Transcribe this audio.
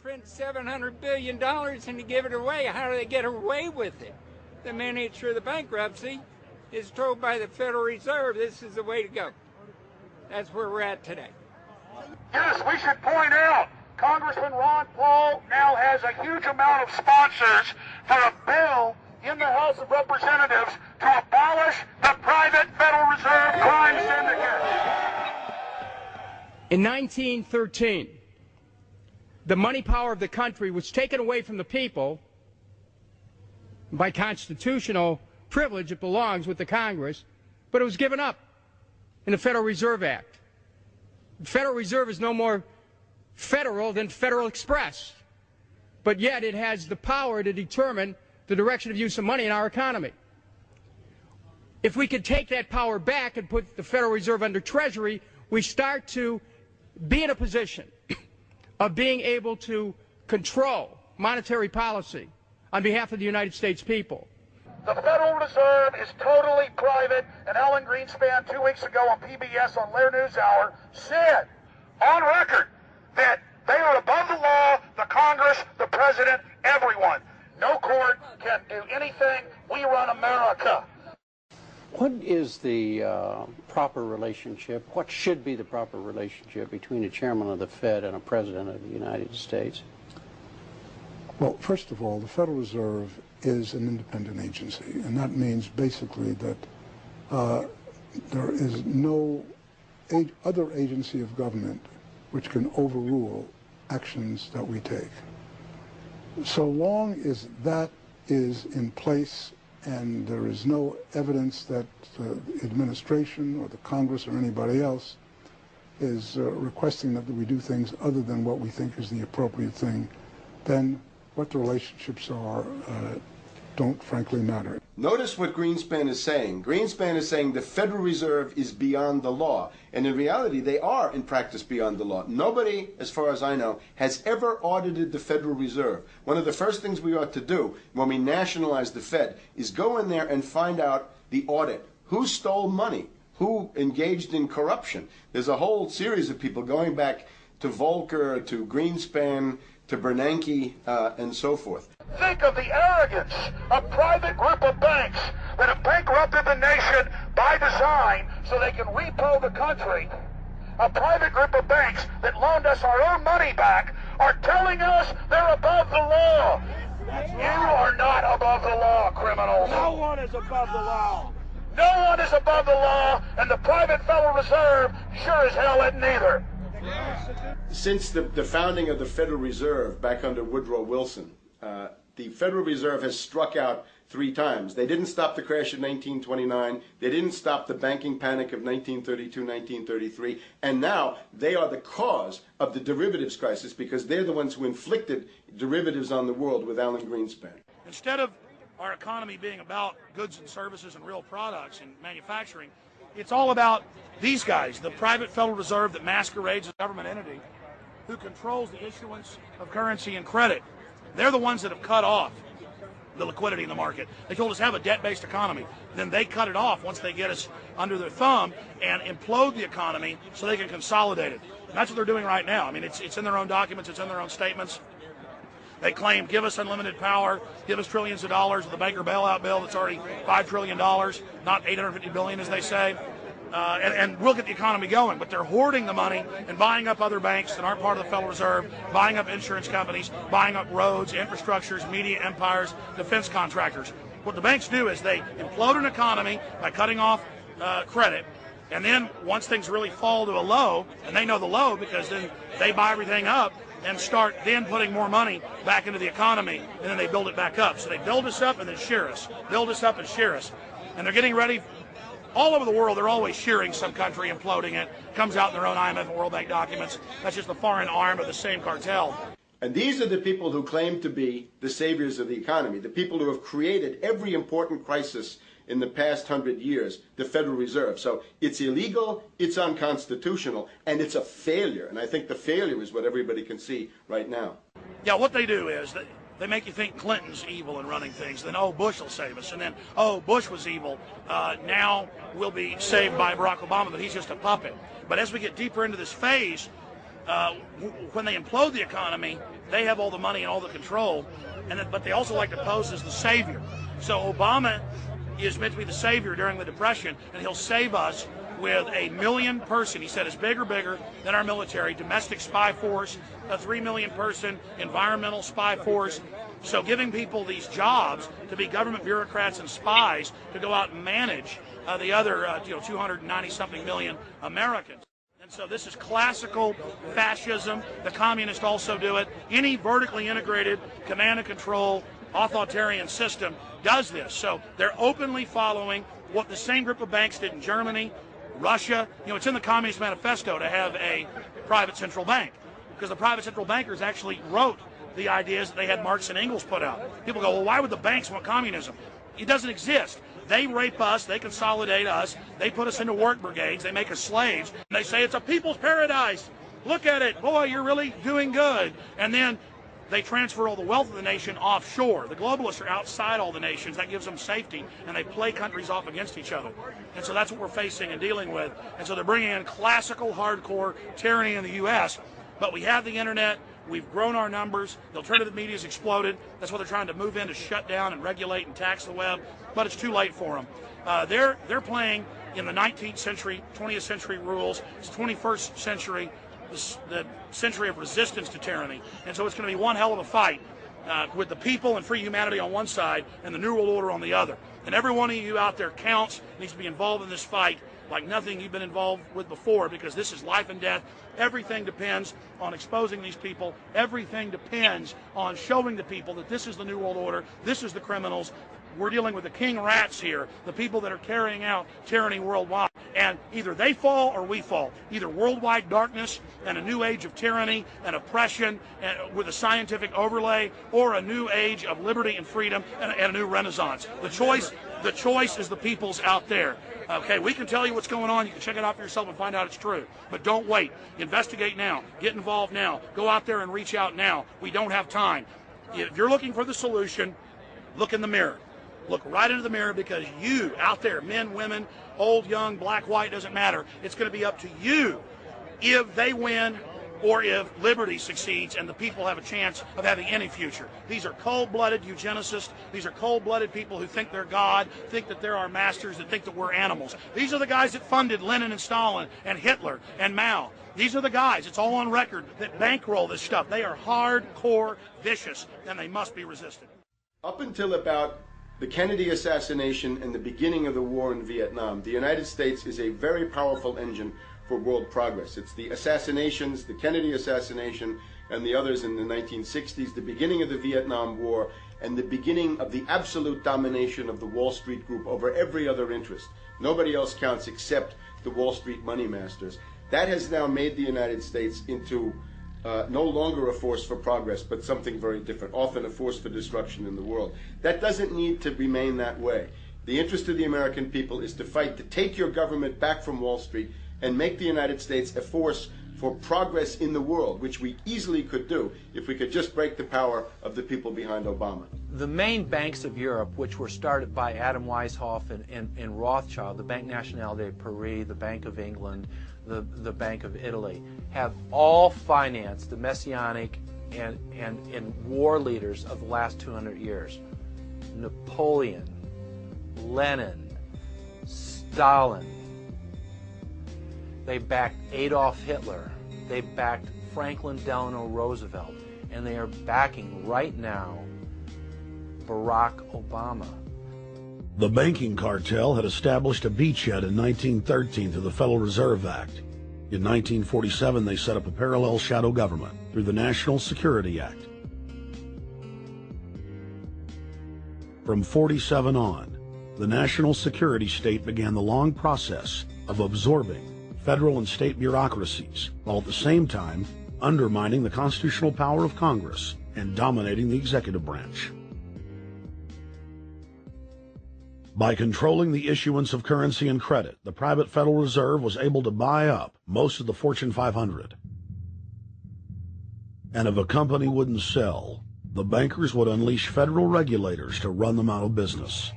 print $700 billion and to give it away. How do they get away with it? The manager of the bankruptcy is told by the Federal Reserve this is the way to go. That's where we're at today. Yes, we should point out Congressman Ron Paul now has a huge amount of sponsors for a bill in the House of Representatives to abolish the private Federal Reserve crime syndicate. In 1913, the money power of the country was taken away from the people. By constitutional privilege, it belongs with the Congress, but it was given up in the Federal Reserve Act. The Federal Reserve is no more federal than Federal Express, but yet it has the power to determine the direction of use of money in our economy. If we could take that power back and put the Federal Reserve under Treasury, we start to be in a position of being able to control monetary policy on behalf of the United States people. The Federal Reserve is totally private, and Alan Greenspan 2 weeks ago on PBS on Lair NewsHour said on record that they are above the law, the Congress, the President, everyone. No court can do anything. We run America. What is the proper relationship, what should be the proper relationship between a chairman of the Fed and a president of the United States? Well, first of all, the Federal Reserve is an independent agency, and that means basically that there is no other agency of government which can overrule actions that we take. So long as that is in place and there is no evidence that the administration or the Congress or anybody else is requesting that we do things other than what we think is the appropriate thing, then what the relationships are don't frankly matter. Notice what Greenspan is saying. Greenspan is saying the Federal Reserve is beyond the law. And in reality, they are in practice beyond the law. Nobody, as far as I know, has ever audited the Federal Reserve. One of the first things we ought to do when we nationalize the Fed is go in there and find out the audit. Who stole money? Who engaged in corruption? There's a whole series of people going back to Volcker, to Greenspan, to Bernanke, and so forth. Think of the arrogance of private group of banks that have bankrupted the nation by design so they can repo the country. A private group of banks that loaned us our own money back are telling us they're above the law. You are not above the law, criminals. No one is above the law. No one is above the law, and the private Federal Reserve sure as hell isn't either. Since the founding of the Federal Reserve back under Woodrow Wilson, the Federal Reserve has struck out 3 times. They didn't stop the crash of 1929. They didn't stop the banking panic of 1932, 1933. And now they are the cause of the derivatives crisis because they're the ones who inflicted derivatives on the world with Alan Greenspan. Instead of our economy being about goods and services and real products and manufacturing, it's all about these guys, the private Federal Reserve that masquerades as a government entity who controls the issuance of currency and credit. They're the ones that have cut off the liquidity in the market. They told us have a debt-based economy. Then they cut it off once they get us under their thumb and implode the economy so they can consolidate it. And that's what they're doing right now. I mean, it's in their own documents. It's in their own statements. They claim, give us unlimited power, give us trillions of dollars with the Baker bailout bill that's already $5 trillion, not $850 billion as they say. And we'll get the economy going, but they're hoarding the money and buying up other banks that aren't part of the Federal Reserve, buying up insurance companies, buying up roads, infrastructures, media empires, defense contractors. What the banks do is they implode an economy by cutting off credit, and then once things really fall to a low, and they know the low because then they buy everything up and start then putting more money back into the economy, and then they build it back up. So they build us up and then shear us, build us up and shear us. And they're getting ready. All over the world, they're always shearing some country, imploding it. Comes out in their own IMF and World Bank documents. That's just the foreign arm of the same cartel. And these are the people who claim to be the saviors of the economy, the people who have created every important crisis in the past 100 years, the Federal Reserve. So it's illegal, it's unconstitutional, and it's a failure. And I think the failure is what everybody can see right now. Yeah, what they do is they make you think Clinton's evil in running things. Then, oh, Bush will save us. And then, oh, Bush was evil. Now we'll be saved by Barack Obama, but he's just a puppet. But as we get deeper into this phase, when they implode the economy, they have all the money and all the control, but they also like to pose as the savior. So Obama is meant to be the savior during the Depression, and he'll save us with a 1 million person, he said, is bigger than our military, domestic spy force, a 3 million person environmental spy force. So giving people these jobs to be government bureaucrats and spies to go out and manage the other 290-something million Americans. And so this is classical fascism. The communists also do it. Any vertically integrated command and control authoritarian system does this. So they're openly following what the same group of banks did in Germany, Russia. It's in the Communist Manifesto to have a private central bank, because the private central bankers actually wrote the ideas that they had Marx and Engels put out. People go, well, why would the banks want communism? It doesn't exist. They rape us, they consolidate us, they put us into work brigades, they make us slaves, and they say it's a people's paradise. Look at it, boy, you're really doing good. And then they transfer all the wealth of the nation offshore. The globalists are outside all the nations. That gives them safety, and they play countries off against each other. And so that's what we're facing and dealing with. And so they're bringing in classical, hardcore tyranny in the U.S., but we have the internet. We've grown our numbers. The alternative media's exploded. That's what they're trying to move in, to shut down and regulate and tax the web, but it's too late for them. They're playing in the 19th century, 20th century rules. It's 21st century, the century of resistance to tyranny. And so it's going to be one hell of a fight with the people and free humanity on one side and the New World Order on the other. And every one of you out there counts, needs to be involved in this fight like nothing you've been involved with before, because this is life and death. Everything depends on exposing these people. Everything depends on showing the people that this is the New World Order, this is the criminals. We're dealing with the king rats here, the people that are carrying out tyranny worldwide. And either they fall or we fall. Either worldwide darkness and a new age of tyranny and oppression and with a scientific overlay, or a new age of liberty and freedom and a new renaissance. The choice is the people's out there. Okay, we can tell you what's going on. You can check it out for yourself and find out it's true. But don't wait. Investigate now. Get involved now. Go out there and reach out now. We don't have time. If you're looking for the solution, look in the mirror. Look right into the mirror, because you out there, men, women, old, young, black, white, doesn't matter. It's going to be up to you if they win or if liberty succeeds and the people have a chance of having any future. These are cold-blooded eugenicists. These are cold-blooded people who think they're God, think that they're our masters, that think that we're animals. These are the guys that funded Lenin and Stalin and Hitler and Mao. These are the guys, it's all on record, that bankroll this stuff. They are hardcore vicious, and they must be resisted. Up until about the Kennedy assassination and the beginning of the war in Vietnam, the United States is a very powerful engine for world progress. It's the assassinations, the Kennedy assassination, and the others in the 1960s, the beginning of the Vietnam War, and the beginning of the absolute domination of the Wall Street group over every other interest. Nobody else counts except the Wall Street money masters. That has now made the United States into no longer a force for progress, but something very different, often a force for destruction in the world. That doesn't need to remain that way. The interest of the American people is to fight to take your government back from Wall Street and make the United States a force for progress in the world, which we easily could do if we could just break the power of the people behind Obama. The main banks of Europe, which were started by Adam Weishaupt and Rothschild, the Banque Nationale de Paris, the Bank of England, the Bank of Italy, have all financed the messianic and war leaders of the last 200 years. Napoleon, Lenin, Stalin. They backed Adolf Hitler. They backed Franklin Delano Roosevelt. And they are backing right now Barack Obama. The banking cartel had established a beachhead in 1913 through the Federal Reserve Act. In 1947, they set up a parallel shadow government through the National Security Act. From 47 on, the national security state began the long process of absorbing federal and state bureaucracies, while at the same time undermining the constitutional power of Congress and dominating the executive branch. By controlling the issuance of currency and credit, the private Federal Reserve was able to buy up most of the Fortune 500. And if a company wouldn't sell, the bankers would unleash federal regulators to run them out of business.